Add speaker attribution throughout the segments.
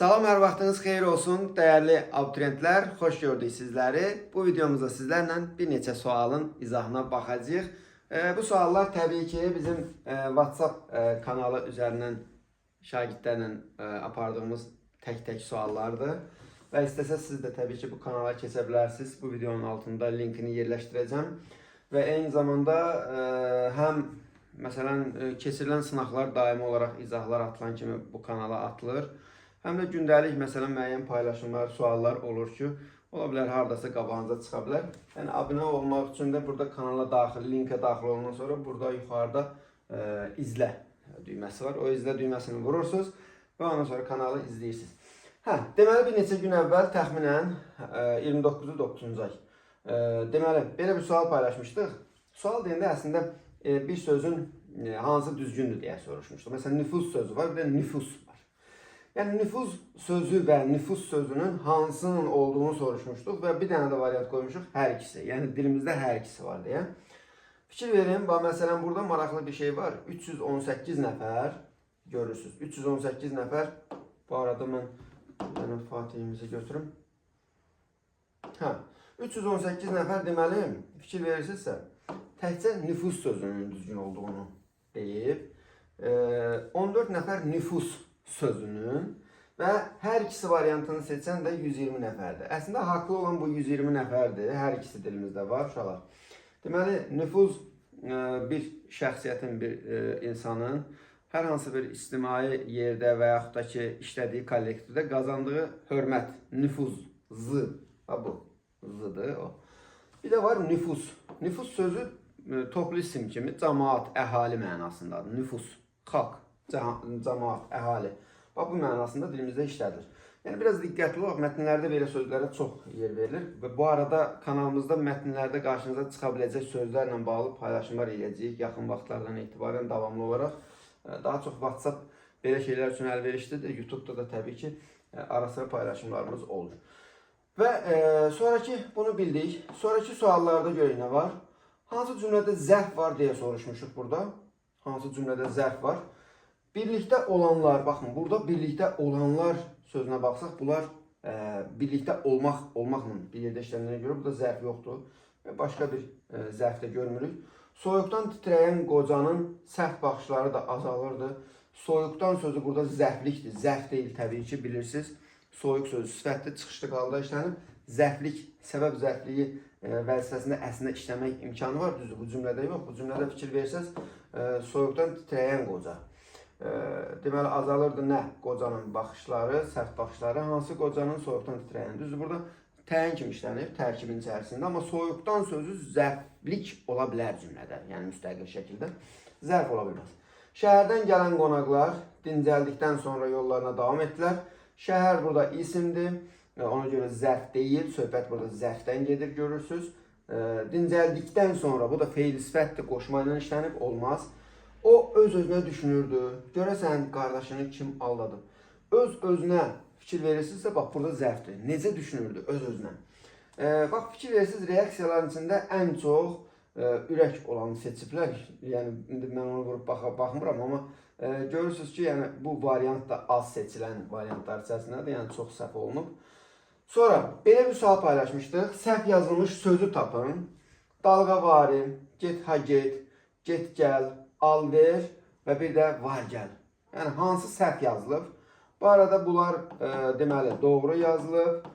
Speaker 1: Salam, hər vaxtınız xeyir olsun, dəyərli abituriyentlər. Xoş gördük sizləri. Bu videomuzda sizlərlə bir neçə sualın izahına baxacağıq. Bu suallar təbii ki, bizim WhatsApp kanalı üzərindən şagirdlərlə apardığımız tək-tək suallardır. Və istəsəz siz də təbii ki, bu kanala keçə bilərsiniz. Bu videonun altında linkini yerləşdirəcəm. Və eyni zamanda həm məsələn keçirilən sınaqlar daimi olaraq izahlar atılan kimi bu kanala atılır. Həm də gündəlik məsələn müəyyən paylaşımlar, suallar olur ki, ola bilər hardasa qabağınıza çıxa bilər. Yəni abunə olmaq üçün də burada kanala daxil, linkə daxil olandan sonra burada yuxarıda izlə düyməsi var. O izlə düyməsini vurursunuz və ondan sonra kanalı izləyirsiniz. Deməli bir neçə gün əvvəl təxminən 29-cu 9-cu ay. Deməli belə bir sual paylaşmışdıq. Sual deyəndə əslində bir sözün hansı düzgündür deyə soruşmuşduq. Məsələn nüfuz sözü var, bir də nüfus var. Yəni nüfuz sözü və nüfus sözünün hansının olduğunu soruşmuşduq və bir dənə də variant qoymuşuq, hər ikisi. Yəni dilimizdə hər ikisi var deyə. Fikir verin, məsələn burada maraqlı bir şey var. 318 nəfər görürsünüz. 318 nəfər. Bu arada mən Fatihimizi götürüm. 318 nəfər deməli, fikir verirsinizsə, təkcə nüfus sözünün düzgün olduğunu deyib. 14 nəfər nüfus sözünün və hər ikisi variantını seçən də 120 nəfərdir. Əslində haqlı olan bu 120 nəfərdir. Hər ikisi dilimizdə var uşaqlar. Deməli, nüfuz bir şəxsiyyətin, bir insanın hər hansı bir ictimai yerdə və yaxud da ki, işlədiyi kollektivdə qazandığı hörmət, nüfuz, zı, bu, zıdır o. Bir də var nüfus. Nüfus sözü toplu isim kimi cəmaat, əhali mənasındadır. Nüfus, xalq, cəmaat, əhali. Bax, bu mənasında dilimizdə işlədilir. Yəni, biraz diqqətli olaq, mətnlərdə belə sözlərə çox yer verilir. Və bu arada kanalımızda mətnlərdə qarşınıza çıxa biləcək sözlərlə bağlı paylaşımlar edəcəyik. Yaxın vaxtlardan etibarən davamlı olaraq. Daha çox WhatsApp belə şeylər üçün əlverişlidir. YouTube'da da təbii ki, ara-sıra paylaşımlarımız olur. Və sonraki bunu bildik. Sonraki suallarda görək nə var? Hansı cümlədə zərf var deyə soruşmuşuq burada. Hansı cümlədə zərf var? Birlikdə olanlar, baxın, burada birlikdə olanlar sözünə baxsaq, bunlar birlikdə olmaqla bir yerdə işlənənə görə burada zərf yoxdur. Başqa bir zərf də görmürük. Soyuqdan titrəyən qocanın sərt baxışları da azalırdı. Soyuqdan sözü burada zərflikdir. Zərf deyil, təbii ki, bilirsiniz. Soyuq sözü sifətli çıxışlı halda işlənib. Zərflik, səbəb zərfliyi vəzifəsində əslində işləmək imkanı var. Düzdür, bu cümlədə yox. Bu cümlədə fikir versəz, soyuqdan titrəyən qoca. Deməli, azalırdı nə? Qocanın baxışları, sərt baxışları, hansı qocanın soyuqdan titrəyən. Düzdür, burada təyin kimi işlənib tərkibin içərisində. Amma soyuqdan sözü zərflik ola bilər cümlədə. Yəni, müstəqil şəkildə zərf ola bilməz. Şəhərdən gələn qonaqlar dincəldikdən sonra yollarına davam etdilər. Şəhər burada isimdir. Ona görə zərf deyil. Söhbət burada zərfdən gedir, görürsünüz. Dincəldikdən sonra, bu da feil sifətdir, qoşma ilə işlənib, olmaz. O öz-özünə düşünürdü. Görəsən, qardaşını kim aldadıb? Öz-özünə fikir verirsinizsə, bax, burada zərfdir. Necə düşünürdü öz-özünə? Bax, fikir verirsiniz, reaksiyaların içində ən çox ürək olanı seçiblər. Yəni, indi mən onu vurub baxmıram, amma görürsünüz ki, yəni, bu variant da az seçilən variantlar içərisindədir. Yəni, çox səhv olunub. Sonra, belə bir sual paylaşmışdıq. Səhv yazılmış sözü tapın. Dalğavari, get ha get, get gəl, al ver və bir də var gəl. Yəni, hansı səhv yazılıb? Bu arada bunlar deməli doğru yazılıb.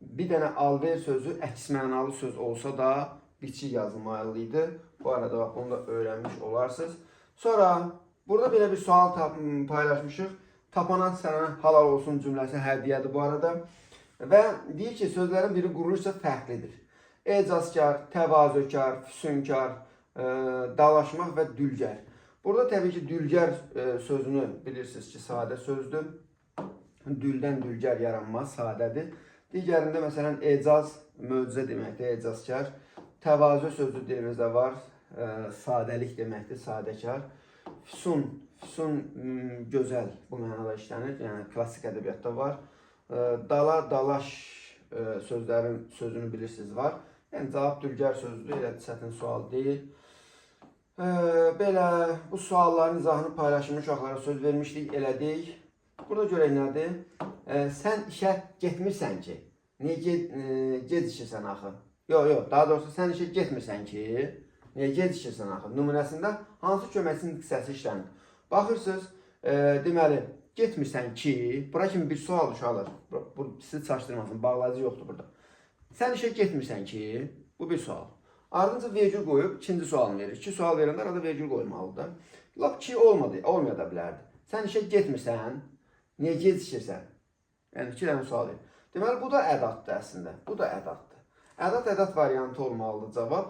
Speaker 1: Bir dənə al ver sözü əks mənalı söz olsa da biçik yazılmalıydı. Bu arada bax, bunu da öyrənmiş olarsınız. Sonra burada belə bir sual paylaşmışıq. Tapana sənə halal olsun cümləsi hədiyyədir bu arada. Və deyir ki, sözlərin biri quruluşsa fərqlidir. Ecazkar, təvazökar, füsunkar, dalaşmaq və dülgər. Burada təbii ki, dülgər sözünü bilirsiniz ki, sadə sözdür. Düldən dülgər yaranmaz, sadədir. Digərində, məsələn, ecaz, möcüzə deməkdir, ecazkar. Təvazö sözü dilimizdə var, sadəlik deməkdir, sadəkar. Füsun, gözəl bu mənada işlənir, yəni klassik ədəbiyyatda var. Dala, dalaş sözünü bilirsiniz var. Yəni, cavab dülgər sözüdür, elə çətin sual deyil. Belə bu sualların izahını paylaşmış uşaqlara söz vermişdik, elədik. Burada görək nədir? sən işə getmirsən ki, niyə gecikirsən axı? Yox, daha doğrusu sən işə getmirsən ki, niyə gecikirsən axı? Nümunəsində hansı köməkçinin hissəsi işlənir? Baxırsınız, deməli, getmirsən ki, bura kimi bir sual uşaqlar, bu sizi çaşdırmasın, bağlayıcı yoxdur burada. Sən işə getmirsən ki, bu bir sual. Ardınca vergül qoyub ikinci sualını verir. 2 sual verəndə arada vergül qoymalıdır. Lap ki olmaya da bilərdi. Sən işə getmirsən, niyə gecikirsən? Yəni 2 dənə sual verir. Deməli, bu da ədatdır əslində. Bu da ədatdır. Ədat variantı olmalıdır cavab.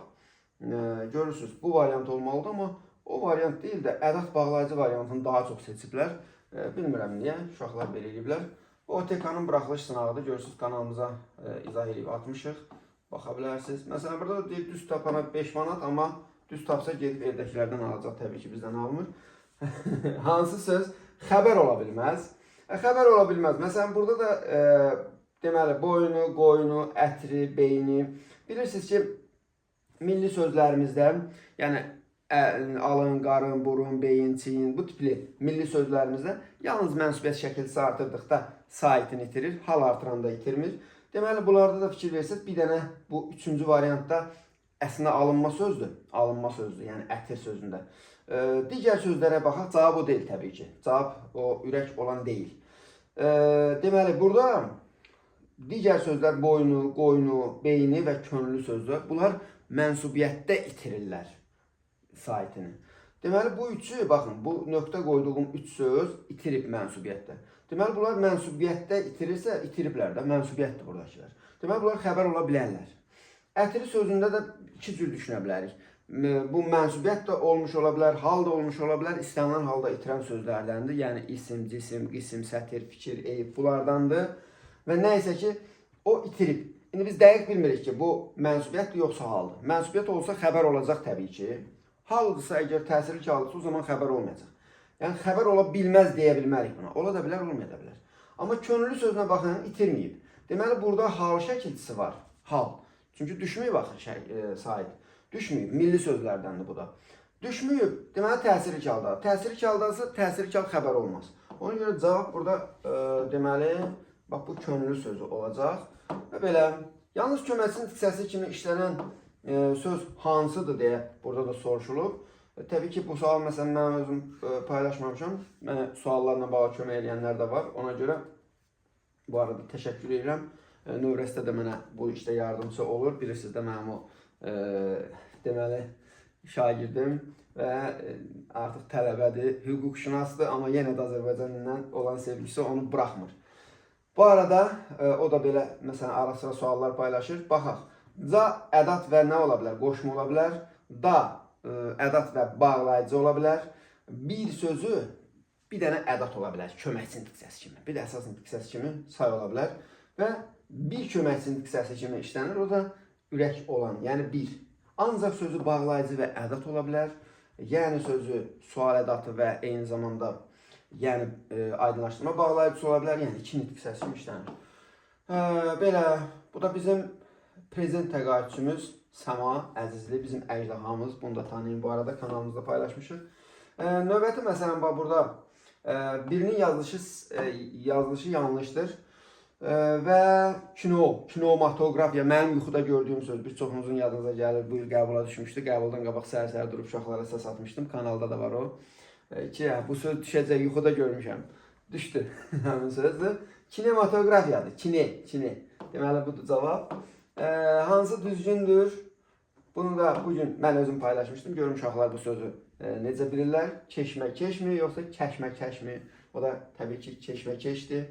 Speaker 1: Görürsünüz, bu variant olmalıdır, amma o variant deyil də ədat bağlayıcı variantını daha çox seçiblər. Bilmirəm niyə, uşaqlar belə ediblər. OTK-nın buraxılış sınağıdır. Görürsünüz, kanalımıza izah edib atmışıq. Baxa bilərsiniz. Məsələn, burada da deyir, düz tapana 5 manat, amma düz tapsa gedib evdəkilərdən alacaq, təbii ki, bizdən almır. Hansı söz xəbər ola bilməz? Xəbər ola bilməz. Məsələn, burada da deməli, boynu, qoyunu, ətri, beyni. Bilirsiniz ki, milli sözlərimizdə, yəni alın, qarın, burun, beyin, çiyin, bu tipli milli sözlərimizdə yalnız mənsubiyyət şəkilsi artırdıqda saitini itirir, hal artıranda itirmir. Deməli, bunlarda da fikir versiniz, bir dənə bu üçüncü variantda əslində alınma sözdür. Alınma sözdür, yəni ətir sözündə. Digər sözlərə baxaq, cavab o deyil təbii ki. Cavab o ürək olan deyil. Deməli, burada digər sözlər boynu, qoynu, beyni və könlü sözdür. Bunlar mənsubiyyətdə itirirlər saitini. Deməli, bu üçü, baxın, bu nöqtə qoyduğum üç söz itirib mənsubiyyətdə. Deməli, bunlar mənsubiyyətdə itirirsə, itiriblər də, mənsubiyyətdir buradakılar. Deməli, bunlar xəbər ola bilərlər. Ətiri sözündə də iki cür düşünə bilərik. Bu mənsubiyyət də olmuş ola bilər, hal da olmuş ola bilər, istənilən halda itirən sözlərdəndir. Yəni, isim, cisim, qisim, sətir, fikir, eyib, bunlardandır. Və nə isə ki, o itirib. İndi biz dəqiq bilmirik ki, bu mənsubiyyətdir, yoxsa haldır. Mənsubiyyət olsa xəbər olacaq təbii ki. Halıdırsa, əgər təsirli halıdırsa, o zaman xəbər olmayacaq. Yəni, xəbər ola bilməz deyə bilmərik buna. Ola da bilər, olmaya da bilər. Amma könüllü sözünə baxın, itirməyib. Deməli, burada hal şəkilçisi var. Hal. Çünki düşməyib baxın sahib. Düşməyib. Milli sözlərdəndir bu da. Düşməyib. Deməli, təsirli halda. Təsirli haldasa, təsirli hal xəbər olmaz. Ona görə cavab burada deməli, bax, bu könüllü sözü olacaq. Və belə, yalnız köməkçinin hissəsi kimi işlənən söz hansıdır deyə burada da soruşulub. Təbii ki, bu sual məsələn mən özüm paylaşmamışam. Mənə suallarla bağlı kömək edənlər də var. Ona görə bu arada təşəkkür edirəm. Növrəsdə də mənə bu işdə yardımcı olur. Bilirsiniz də mənim o deməli şagirdim və artıq tələbədir, hüquqşünasdır, amma yenə də Azərbaycanla olan sevgisi onu buraxmır. Bu arada o da belə məsələn ara sıra suallar paylaşır. Baxaq. Ca ədat və nə ola bilər? Qoşma ola bilər. Da ədat və bağlayıcı ola bilər. Bir sözü bir dənə ədat ola bilər. Köməkçinin diksəsi kimi. Bir də əsasın diksəsi kimi say ola bilər. Və bir köməkçinin diksəsi kimi işlənir. O da ürək olan. Yəni bir. Ancaq sözü bağlayıcı və ədat ola bilər. Yəni sözü sual ədatı və eyni zamanda yəni aydınlaşdırma bağlayıcısı ola bilər. Yəni iki diksəsi kimi işlənir. Belə. Bu da bizim prezent təqaüdçümüz Səma Əzizli, bizim əjdahamız. Bunu da tanıyın, bu arada kanalımızda paylaşmışıq. Növbəti məsələn, burada birinin yazılışı yanlışdır və kinomatografiya, mənim yuxuda gördüyüm söz, bir çoxunuzun yadınıza gəlir, bu il qəbula düşmüşdü. Qəbuldan qabaq səhər-səhər durub uşaqlara səs atmışdım, kanalda da var o. Ki, bu söz düşəcək, yuxuda görmüşəm. Düşdü, həmin sözdür. Kinematografiyadır, kine. Deməli, budur cavab. Hansı düzgündür? Bunu da bugün mən özüm paylaşmışdım. Görüm uşaqlar bu sözü necə bilirlər? Keşmə-keşmi, yoxsa kəşmə-kəşmi? O da təbii ki, keşmə-keşdir.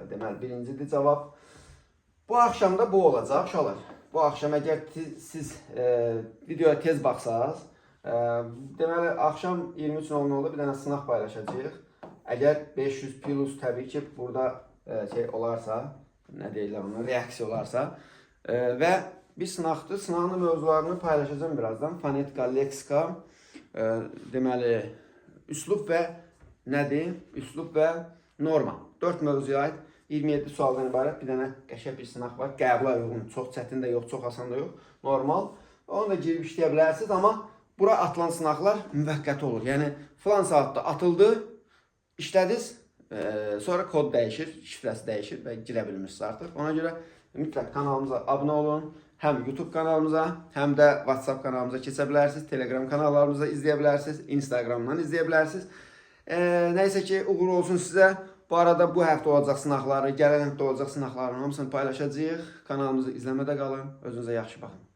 Speaker 1: Deməli, birincidir cavab. Bu axşam da bu olacaq uşaqlar. Bu axşam əgər siz videoya tez baxsaz, deməli, axşam 23:00-da bir dənə sınaq paylaşacağıq. Əgər 500 plus təbii ki, burada olarsa, nə deyirlər ona, reaksiya olarsa və bir sınaqdır. Sınağın mövzularını paylaşacağım birazdan. Fonetika, leksika, deməli, üslub və nədir? Üslub və norma. 4 mövzuya aid 27 sualdan ibarət bir dənə qəşəng bir sınaq var. Qəbula uyğun, çox çətin də yox, çox asan da yox, normal. Onu da girib işləyə bilərsiniz, amma bura atılan sınaqlar müvəqqəti olur. Yəni, filan saatda atıldı, işlədiniz, Sonra kod dəyişir, şifrəsi dəyişir və girə bilmirsiniz artıq. Ona görə mütləq kanalımıza abunə olun. Həm YouTube kanalımıza, həm də WhatsApp kanalımıza keçə bilərsiniz. Telegram kanallarımızda izləyə bilərsiniz. Instagramdan izləyə bilərsiniz. Nəysə ki, uğur olsun sizə. Bu arada bu həftə olacaq sınaqları, gələn həftə olacaq sınaqların hamısını paylaşacağıq. Kanalımızı izləmədə qalın. Özünüzə yaxşı baxın.